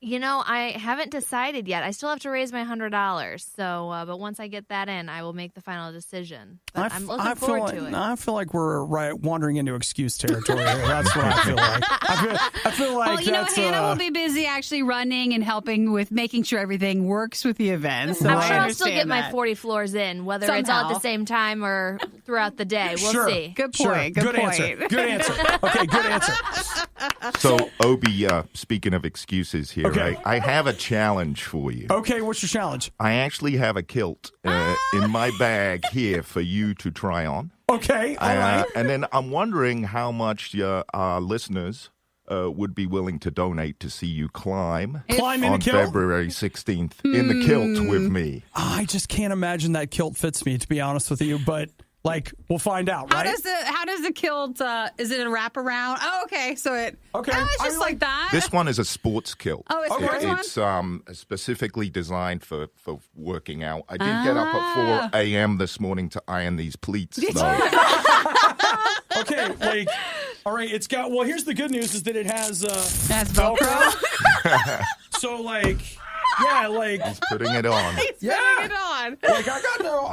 H: You know, I haven't decided yet. I still have to raise my $100. So, but once I get that in, I will make the final decision. But I'm looking forward to it.
A: I feel like we're wandering into excuse territory here. That's what I feel like. I feel like
B: Well, you know,
A: that's,
B: Hannah will be busy actually running and helping with making sure everything works with the event. So
H: I'm
B: I
H: sure I'll still get
B: understand
H: my
B: that.
H: 40 floors in, whether it's all at
B: Somehow.
H: the same time or throughout the day. We'll
A: Sure.
H: see.
B: Good
A: Sure.
B: point. Good point.
A: answer. Good answer. Okay, good answer.
F: So, Obi, speaking of excuses here,
A: Okay.
F: right? I have a challenge for you.
A: Okay, what's your challenge?
F: I actually have a kilt in my bag here for you to try on.
A: Okay, all right.
F: And then I'm wondering how much our listeners would be willing to donate to see you climb
A: in
F: on
A: the kilt?
F: February 16th in the kilt with me.
A: I just can't imagine that kilt fits me, to be honest with you, but... Like, we'll find out, right?
B: How does the kilt, is it a wraparound? Oh, okay. So it's just like that.
F: This one is a sports kilt.
B: Oh, it's a sports
F: one? It's specifically designed for working out. I did get up at 4 a.m. this morning to iron these pleats, though.
A: Okay, like, all right, it's got, well, here's the good news is that it has
B: Velcro.
A: So, like... Yeah, like
F: he's putting it on.
B: He's putting it on.
A: Like I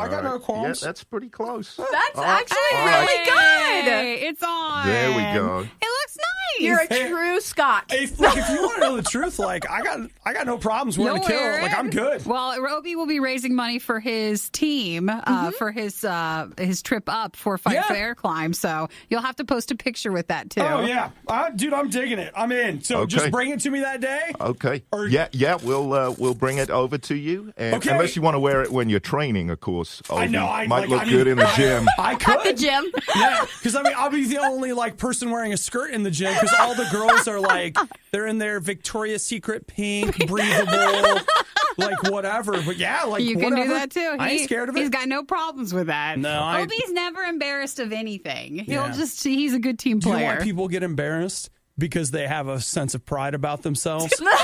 A: got no qualms.
F: Yeah, that's pretty close.
G: That's actually really good.
B: It's on.
F: There we go.
B: It looks nice.
G: You're a true Scot.
A: If you want to know the truth, like I got no problems wearing a kilt. Like I'm good.
B: Well, Roby will be raising money for his team for his trip up for Fight for Air Climb. So you'll have to post a picture with that too.
A: Oh yeah, dude, I'm digging it. I'm in. So just bring it to me that day.
F: Okay. We'll bring it over to you. And unless you want to wear it when you're training, of course.
A: I know.
F: Might look good in the gym.
A: I could.
G: At the gym.
A: Yeah, because I mean, I'll be the only person wearing a skirt in the gym because all the girls are like, they're in their Victoria's Secret pink, breathable, like whatever. But yeah, like
B: you can do that too.
A: I ain't scared of it.
B: He's got no problems with that.
A: No,
B: Obi's never embarrassed of anything. He's a good team
A: Do
B: player.
A: you know why people get embarrassed? Because they have a sense of pride about themselves.
B: He's got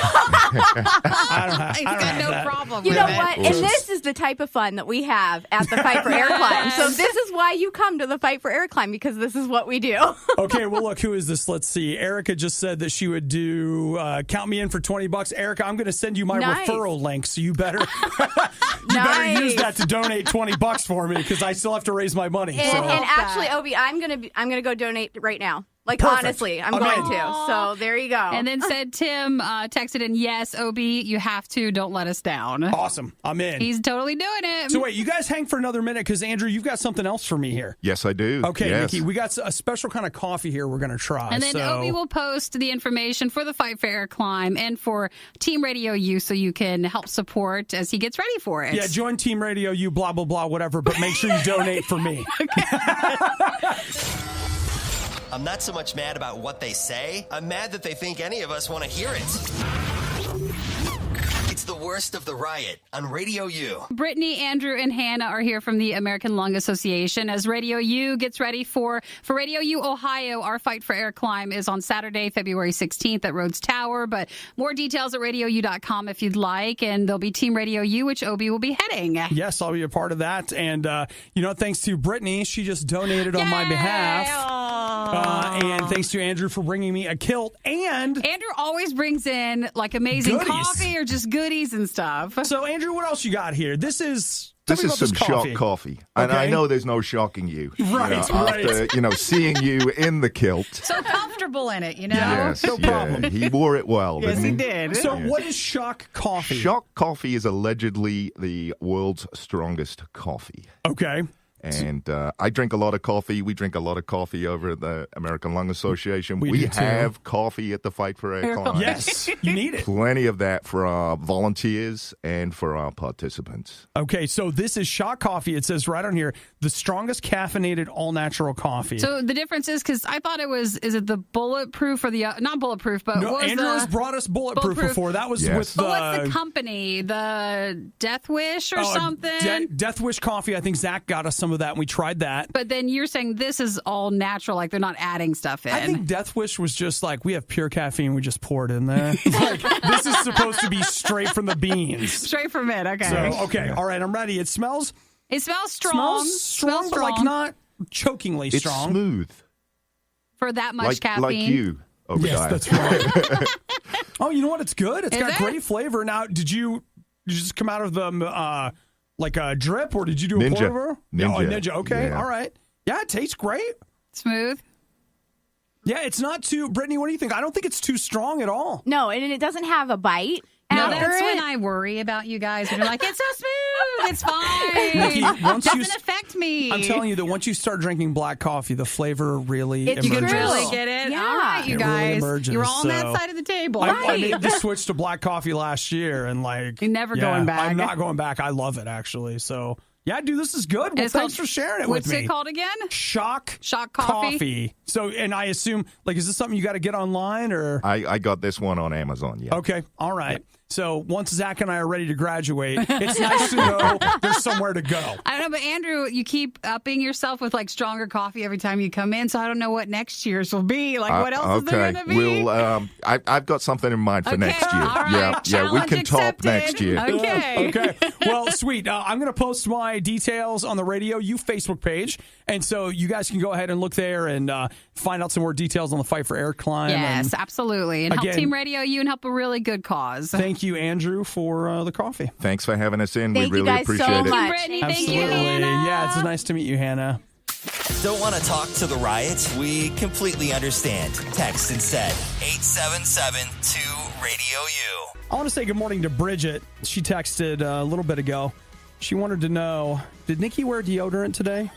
B: no problem with it.
G: You know what? And this is the type of fun that we have at the Fight for Air Climb. So this is why you come to the Fight for Air Climb, because this is what we do.
A: Okay, well, look, who is this? Let's see. Erica just said that she would do, count me in for $20. Erica, I'm going to send you my referral link, so you better better use that to donate $20 for me, because I still have to raise my money.
G: And actually, Obi, I'm gonna go donate right now. Like, perfect. Honestly, I'm going to. So there you go.
B: And then said Tim texted in, yes, Obi, you have to. Don't let us down.
A: Awesome. I'm in.
B: He's totally doing it.
A: So wait, you guys hang for another minute because, Andrew, you've got something else for me here.
F: Yes, I do.
A: Okay, Nikki, we got a special kind of coffee here we're going to try.
B: And then Obi will post the information for the Fight for Air Climb and for Team Radio U so you can help support as he gets ready for it.
A: Yeah, join Team Radio U, blah, blah, blah, whatever, but make sure you donate for me.
C: I'm not so much mad about what they say. I'm mad that they think any of us want to hear it. It's the worst of the riot on Radio U.
B: Brittany, Andrew, and Hannah are here from the American Lung Association as Radio U gets ready for Radio U Ohio. Our Fight for Air Climb is on Saturday, February 16th at Rhodes Tower. But more details at RadioU.com if you'd like. And there'll be Team Radio U, which Obi will be heading.
A: Yes, I'll be a part of that. And, thanks to Brittany, she just donated on my behalf. And thanks to Andrew for bringing me a kilt. And
B: Andrew always brings in amazing coffee or just goodies and stuff.
A: So, Andrew, what else you got here? This is
F: some shock coffee. And I know there's no shocking you.
A: Right,
F: After, seeing you in the kilt.
B: So comfortable in it,
F: Yes,
A: no problem.
F: He wore it well,
B: yes, he did.
A: So what is shock coffee?
F: Shock coffee is allegedly the world's strongest coffee.
A: Okay.
F: And I drink a lot of coffee. We drink a lot of coffee over at the American Lung Association.
A: We
F: have coffee at the Fight for Air Climb.
A: Yes, you need it.
F: Plenty of that for our volunteers and for our participants.
A: Okay, so this is Shock Coffee. It says right on here, the strongest caffeinated all-natural coffee.
B: So the difference is, because I thought it was, is it the bulletproof or the, not bulletproof, but
A: no, Andrew has brought us bulletproof before. That was with the...
B: But what's the company? The Death Wish or something?
A: Death Wish Coffee. I think Zach got us some of that, and we tried that.
B: But then you're saying this is all natural, like they're not adding stuff in.
A: I think Death Wish was just like, we have pure caffeine, we just pour it in there. This is supposed to be straight from the beans.
B: Straight from it, okay.
A: So, all right, I'm ready. It smells
B: strong.
A: Strong, but like not chokingly strong.
F: It's smooth.
B: For that much caffeine.
F: Like you, Obadiah.
A: Yes, that's right. Oh, you know what? It's good. It's got great flavor. Now, did you just come out of the... like a drip, or did you do a pour over?
F: Ninja.
A: Okay,
F: yeah.
A: All right. Yeah, it tastes great.
B: Smooth.
A: Yeah, it's not too... Brittany, what do you think? I don't think it's too strong at all.
G: No, and it doesn't have a bite.
B: No, that's when I worry about you guys. And you're like, it's so smooth. It's fine.
A: Nikki,
B: Doesn't affect me.
A: I'm telling you that once you start drinking black coffee, the flavor really
G: It's
A: emerges.
B: You can really get it.
G: Yeah.
B: All right, you
A: It really
B: guys.
A: emerges,
B: You're all on that
A: so-
B: side of the table.
A: I made the switch to black coffee last year, and
B: You're never going back.
A: I'm not going back. I love it, actually. So, yeah, dude, this is good. Well,
B: It's
A: thanks
B: called-
A: for sharing it with me.
B: What's it called again?
A: Shock
B: Coffee.
A: So, and I assume, is this something you got to get online, or?
F: I got this one on Amazon, yeah.
A: Okay, all right. So once Zach and I are ready to graduate, it's nice to know there's somewhere to go.
B: I don't know, but Andrew, you keep upping yourself with like stronger coffee every time you come in, so I don't know what next year's will be. Like, what else is there going to be?
F: We'll, I've got something in mind for next year.
B: All right.
F: Yeah, we
B: Challenge
F: can talk
B: accepted.
F: next year.
B: Okay.
A: Okay. Well, sweet. I'm going to post my details on the RadioU Facebook page. And so you guys can go ahead and look there and find out some more details on the Fight for Air Climb.
B: Yes,
A: and
B: absolutely. And help
A: again,
B: Team RadioU and help a really good cause.
A: Thank you, Andrew, for the coffee.
F: Thanks for having us in.
G: Thank
F: we
G: you
F: really
G: guys so
F: appreciate it.
G: much.
B: Brittany, thank
A: Absolutely.
B: you, Hannah.
A: Yeah, it's nice to meet you, Hannah.
C: Don't want to talk to the Riot? We completely understand. Text instead. 877-2-RADIO-U.
A: I want to say good morning to Bridget. She texted a little bit ago. She wanted to know, did Nikki wear deodorant today?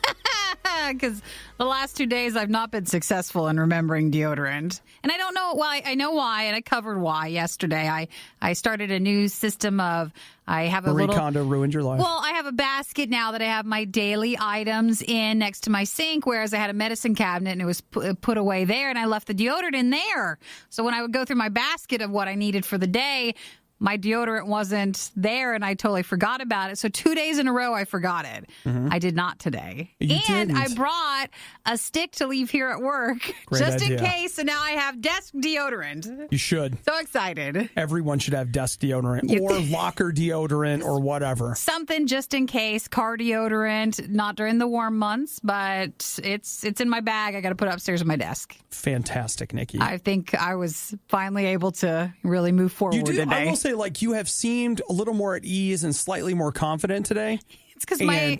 B: Because the last 2 days I've not been successful in remembering deodorant. And I don't know why. I know why, and I covered why yesterday. I started a new system of, I have a
A: Marie
B: little...
A: Kondo ruined your life.
B: Well, I have a basket now that I have my daily items in next to my sink, whereas I had a medicine cabinet and it was put away there, and I left the deodorant in there. So when I would go through my basket of what I needed for the day, my deodorant wasn't there, and I totally forgot about it. So 2 days in a row, I forgot it.
A: Mm-hmm.
B: I did not today.
A: You
B: and
A: didn't.
B: I brought a stick to leave here at work
A: Great
B: just in
A: idea.
B: case. So now I have desk deodorant.
A: You should.
B: So excited.
A: Everyone should have desk deodorant or locker deodorant or whatever.
B: Something just in case, car deodorant, not during the warm months, but it's in my bag. I got to put it upstairs on my desk.
A: Fantastic, Nikki.
B: I think I was finally able to really move forward
A: You do.
B: today.
A: I will say, like, you have seemed a little more at ease and slightly more confident today.
B: It's because I have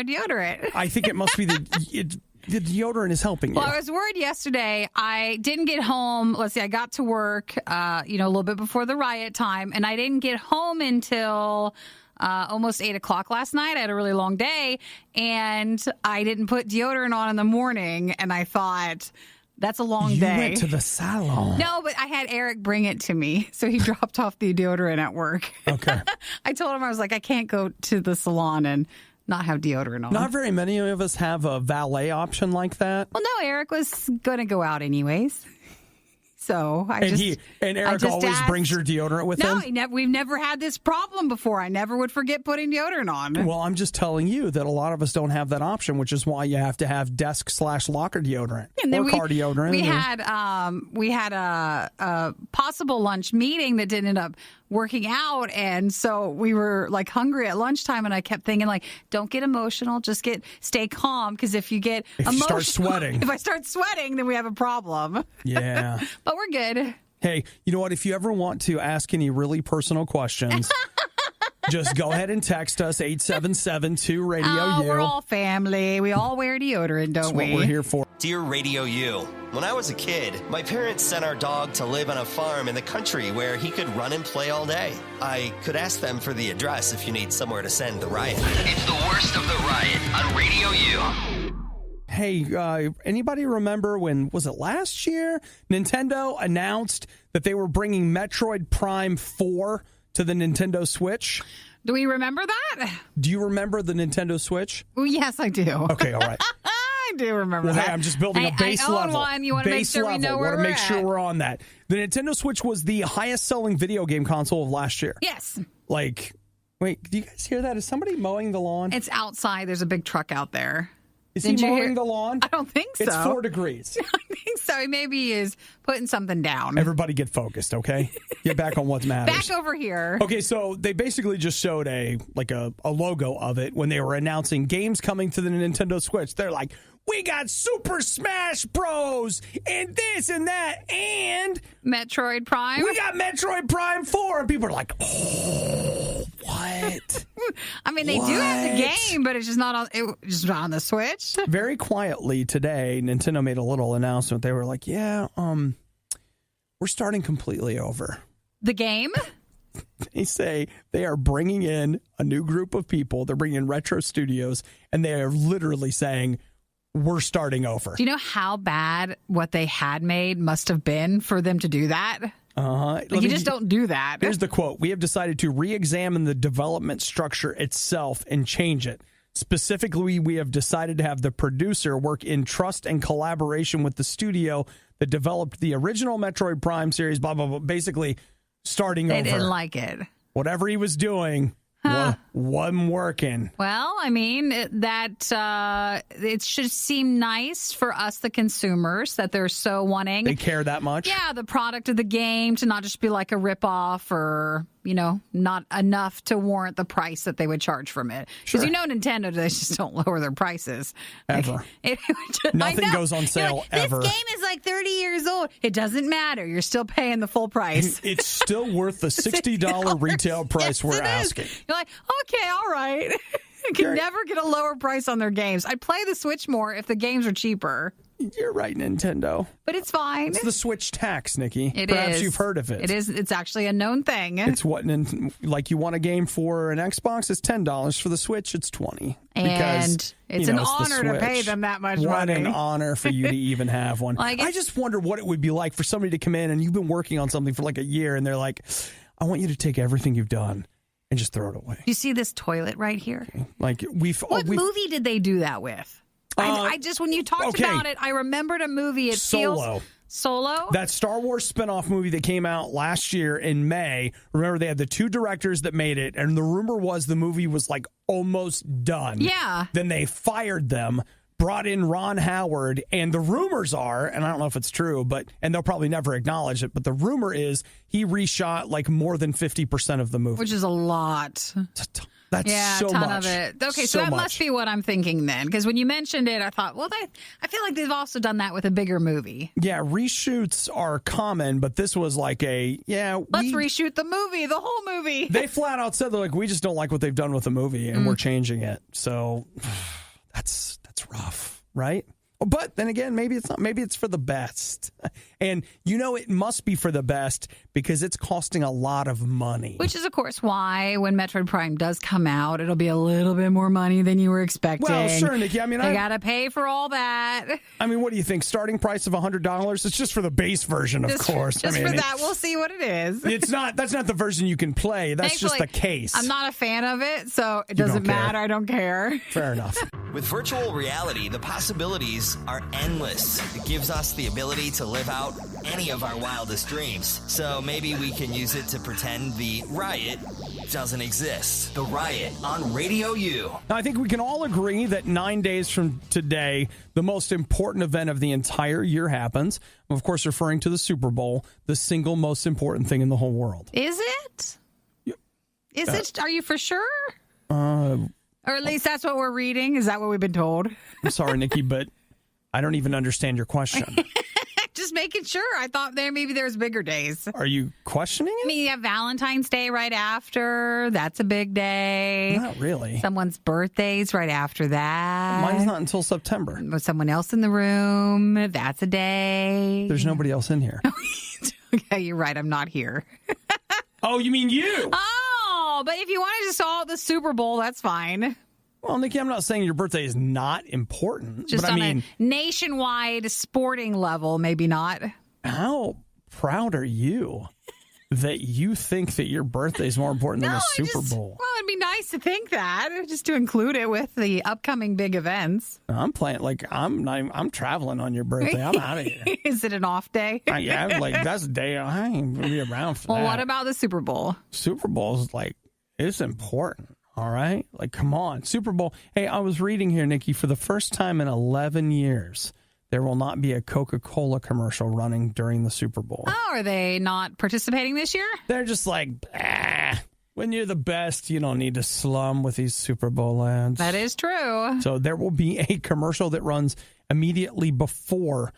B: deodorant.
A: I think it must be the deodorant is helping you.
B: Well, I was worried yesterday. I didn't get home. Let's see, I got to work, a little bit before the riot time, and I didn't get home until almost 8 o'clock last night. I had a really long day, and I didn't put deodorant on in the morning, and I thought, that's a long day.
A: You went to the salon.
B: No, but I had Eric bring it to me. So he dropped off the deodorant at work.
A: Okay.
B: I told him, I was like, I can't go to the salon and not have deodorant on.
A: Not very many of us have a valet option like that.
B: Well, no, Eric was going to go out anyways. So
A: And Eric always
B: asked.
A: brings your deodorant with him?
B: We've never had this problem before. I never would forget putting deodorant on.
A: Well, I'm just telling you that a lot of us don't have that option, which is why you have to have desk/locker deodorant
B: And then
A: or car deodorant.
B: We had a possible lunch meeting that didn't end up working out, and so we were like hungry at lunchtime, and I kept thinking like, don't get emotional, just stay calm, because if you get
A: If you
B: emotional,
A: start sweating.
B: if I start sweating, then we have a problem.
A: Yeah.
B: But we're good.
A: Hey, you know what? If you ever want to ask any really personal questions, just go ahead and text us 877-2-RADIO-U.
B: Oh, we're all family. We all wear deodorant, don't
A: That's
B: we?
A: what we're here for.
C: Dear Radio U, when I was a kid, my parents sent our dog to live on a farm in the country where he could run and play all day. I could ask them for the address if you need somewhere to send the Riot. It's the worst of the Riot on Radio U.
A: Hey, anybody remember when, was it last year, Nintendo announced that they were bringing Metroid Prime 4 to the Nintendo Switch?
B: Do we remember that?
A: Do you remember the Nintendo Switch?
B: Oh, yes, I do.
A: Okay, all right.
B: I do remember
A: Well,
B: that.
A: hey, I'm just building a base
B: I own
A: level.
B: one. You want to make
A: Base
B: sure we
A: level.
B: know where
A: Want to
B: we're
A: make sure
B: at.
A: we're on that. The Nintendo Switch was the highest selling video game console of last year.
B: Yes.
A: Like, wait, do you guys hear that? Is somebody mowing the lawn?
B: It's outside. There's a big truck out there.
A: Is
B: Didn't
A: he
B: you
A: mowing
B: hear-
A: the lawn?
B: I don't think so.
A: It's 4 degrees.
B: I think so. Maybe he is putting something down.
A: Everybody get focused, okay? Get back on what matters.
B: Back over here.
A: Okay, so they basically just showed a logo of it when they were announcing games coming to the Nintendo Switch. They're like, we got Super Smash Bros. And this and that, and
B: Metroid Prime.
A: we got Metroid Prime 4. And people are like, oh, what?
B: I mean, they do have the
A: What?
B: game, but it's just not on the Switch.
A: Very quietly today, Nintendo made a little announcement. They were like, yeah, we're starting completely over.
B: The game?
A: They say they are bringing in a new group of people. They're bringing in Retro Studios, and they are literally saying, we're starting over.
B: Do you know how bad what they had made must have been for them to do that? You just don't do that.
A: Here's the quote. We have decided to re-examine the development structure itself and change it. Specifically, we have decided to have the producer work in trust and collaboration with the studio that developed the original Metroid Prime series, blah, blah, blah. Basically, starting over.
B: They didn't like it.
A: Whatever he was doing wasn't working.
B: Well, I mean, it should seem nice for us, the consumers, that they're so wanting.
A: They care that much?
B: Yeah, the product of the game to not just be like a ripoff or, not enough to warrant the price that they would charge from it. Because Nintendo, they just don't lower their prices.
A: Ever. Nothing goes on sale ever.
B: This game is like 30 years old. It doesn't matter. You're still paying the full price.
A: It's still worth the $60 retail price we're asking.
B: You're like, okay, all right. You can never get a lower price on their games. I'd play the Switch more if the games are cheaper.
A: You're right, Nintendo.
B: But it's fine.
A: It's the Switch tax, Nikki.
B: It
A: Perhaps
B: is.
A: You've heard of it.
B: It is. It's actually a known thing.
A: It's what, like you want a game for an Xbox, it's $10. For the Switch, it's $20.
B: And it's an honor to pay them that much money.
A: What an honor for you to even have one. I just wonder what it would be like for somebody to come in and you've been working on something for like a year and they're like, I want you to take everything you've done and just throw it away.
B: You see this toilet right here?
A: Okay. Like
B: What movie did they do that with? I just, when you talked about it, I remembered a movie. Solo?
A: That Star Wars spinoff movie that came out last year in May. Remember, they had the two directors that made it, and the rumor was the movie was like almost done.
B: Yeah.
A: Then they fired them, brought in Ron Howard, and the rumors are, and I don't know if it's true, and they'll probably never acknowledge it, but the rumor is he reshot like more than 50% of the movie.
B: Which is a lot.
A: That's so
B: a ton
A: much.
B: of it. Okay, so that must be what I'm thinking then. Because when you mentioned it, I thought, well, I feel like they've also done that with a bigger movie.
A: Yeah, reshoots are common, but this was like let's
B: reshoot the movie, the whole movie.
A: They flat out said, they're like, we just don't like what they've done with the movie, and we're changing it. So that's rough, right? But then again, maybe it's not. Maybe it's for the best. And it must be for the best because it's costing a lot of money.
B: Which is, of course, why when Metroid Prime does come out, it'll be a little bit more money than you were expecting.
A: Well, sure, Nikki. I mean,
B: they got to pay for all that.
A: I mean, what do you think? Starting price of $100? It's just for the base version, of course.
B: Just for that, we'll see what it is.
A: It's not. That's not the version you can play. That's just the case.
B: I'm not a fan of it, so it doesn't matter. I don't care.
A: Fair enough.
C: With virtual reality, the possibilities are endless. It gives us the ability to live out any of our wildest dreams. So maybe we can use it to pretend the riot doesn't exist. The Riot on RadioU.
A: Now, I think we can all agree that 9 days from today, the most important event of the entire year happens. I'm, of course, referring to the Super Bowl, the single most important thing in the whole world.
B: Is it? Is it? Are you for sure? Or at least that's what we're reading. Is that what we've been told?
A: I'm sorry, Nikki, but I don't even understand your question.
B: Just making sure. I thought maybe there's bigger days.
A: Are you questioning it?
B: I mean, you have Valentine's Day right after. That's a big day.
A: Not really.
B: Someone's birthday's right after that.
A: Mine's not until September.
B: With someone else in the room, that's a day.
A: There's nobody else in here.
B: Okay, you're right. I'm not here.
A: Oh, you mean you?
B: Oh, but if you want to just call it the Super Bowl, that's fine.
A: Well, Nikki, I'm not saying your birthday is not important.
B: Just
A: but
B: on a nationwide sporting level, maybe not.
A: How proud are you that you think that your birthday is more important than the Super Bowl?
B: Well, it'd be nice to think that, just to include it with the upcoming big events.
A: I'm playing I'm traveling on your birthday. I'm out of here.
B: Is it an off day?
A: That's a day I ain't gonna be around for that.
B: Well, what about the Super Bowl?
A: Super Bowl is it's important. All right? Come on. Super Bowl. Hey, I was reading here, Nikki, for the first time in 11 years, there will not be a Coca-Cola commercial running during the Super Bowl.
B: Oh, are they not participating this year?
A: They're just when you're the best, you don't need to slum with these Super Bowl ads.
B: That is true.
A: So there will be a commercial that runs immediately before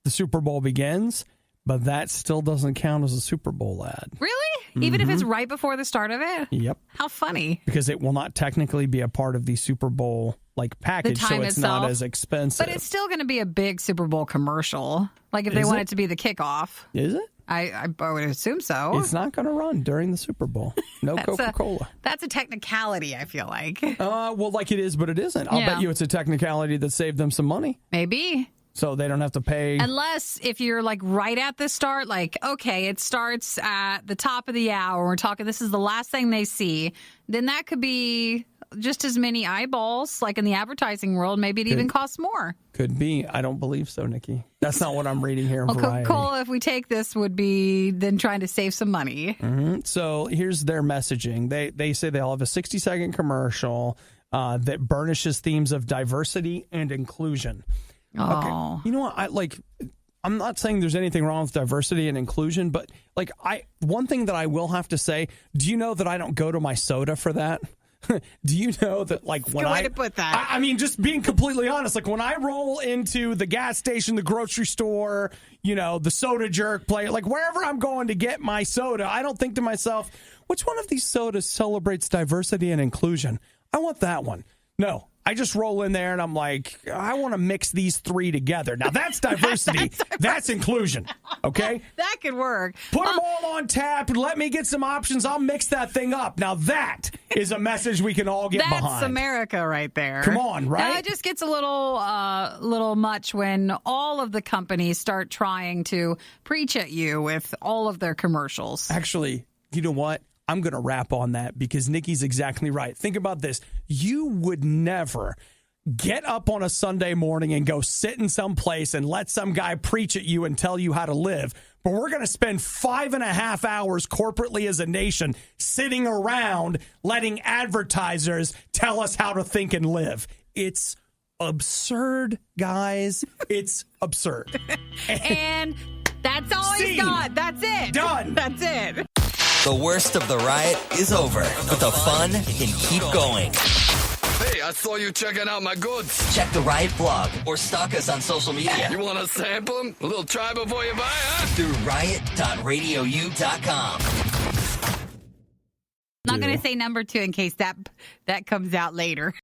A: the Super Bowl begins, but that still doesn't count as a Super Bowl ad.
B: Really? Even if it's right before the start of it?
A: Yep.
B: How funny.
A: Because it will not technically be a part of the Super Bowl package, so it's not as expensive.
B: But it's still going to be a big Super Bowl commercial. If they want it to be the kickoff.
A: Is it?
B: I would assume so.
A: It's not going to run during the Super Bowl. No Coca-Cola.
B: That's a technicality, I feel like.
A: Well, like it is, but it isn't. I'll bet you it's a technicality that saved them some money.
B: Maybe.
A: So they don't have to pay.
B: Unless if you're like right at the start, like, okay, it starts at the top of the hour. We're talking, this is the last thing they see. Then that could be just as many eyeballs, like in the advertising world. Maybe it even costs more.
A: Could be. I don't believe so, Nikki. That's not what I'm reading here in Variety.
B: Coca-Cola, if we take this, would be then trying to save some money.
A: Mm-hmm. So here's their messaging. They say they'll have a 60-second commercial that burnishes themes of diversity and inclusion.
B: Oh.
A: Okay. You know what? I'm not saying there's anything wrong with diversity and inclusion, but one thing that I will have to say, do you know that I don't go to my soda for that? Do you know that when
B: way to put that.
A: I mean, just being completely honest, like when I roll into the gas station, the grocery store, the soda jerk place, like wherever I'm going to get my soda, I don't think to myself, which one of these sodas celebrates diversity and inclusion? I want that one. No. I just roll in there and I'm like, I want to mix these three together. Now that's diversity. That's inclusion. Okay?
B: That could work.
A: Put them all on tap and let me get some options. I'll mix that thing up. Now that is a message we can all get behind.
B: That's America right there.
A: Come on, right?
B: Now, it just gets a little much when all of the companies start trying to preach at you with all of their commercials.
A: Actually, you know what? I'm going to wrap on that because Nikki's exactly right. Think about this. You would never get up on a Sunday morning and go sit in some place and let some guy preach at you and tell you how to live. But we're going to spend 5.5 hours corporately as a nation sitting around letting advertisers tell us how to think and live. It's absurd, guys. It's absurd.
B: And that's all he's got. That's it.
A: Done.
B: That's it.
C: The worst of the riot is over, but the fun can keep going.
I: Hey, I saw you checking out my goods.
C: Check the Riot blog or stalk us on social media.
I: You want to sample them? A little try before you buy, huh?
C: Through riot.radiou.com.
B: I'm not going to say number 2 in case that comes out later.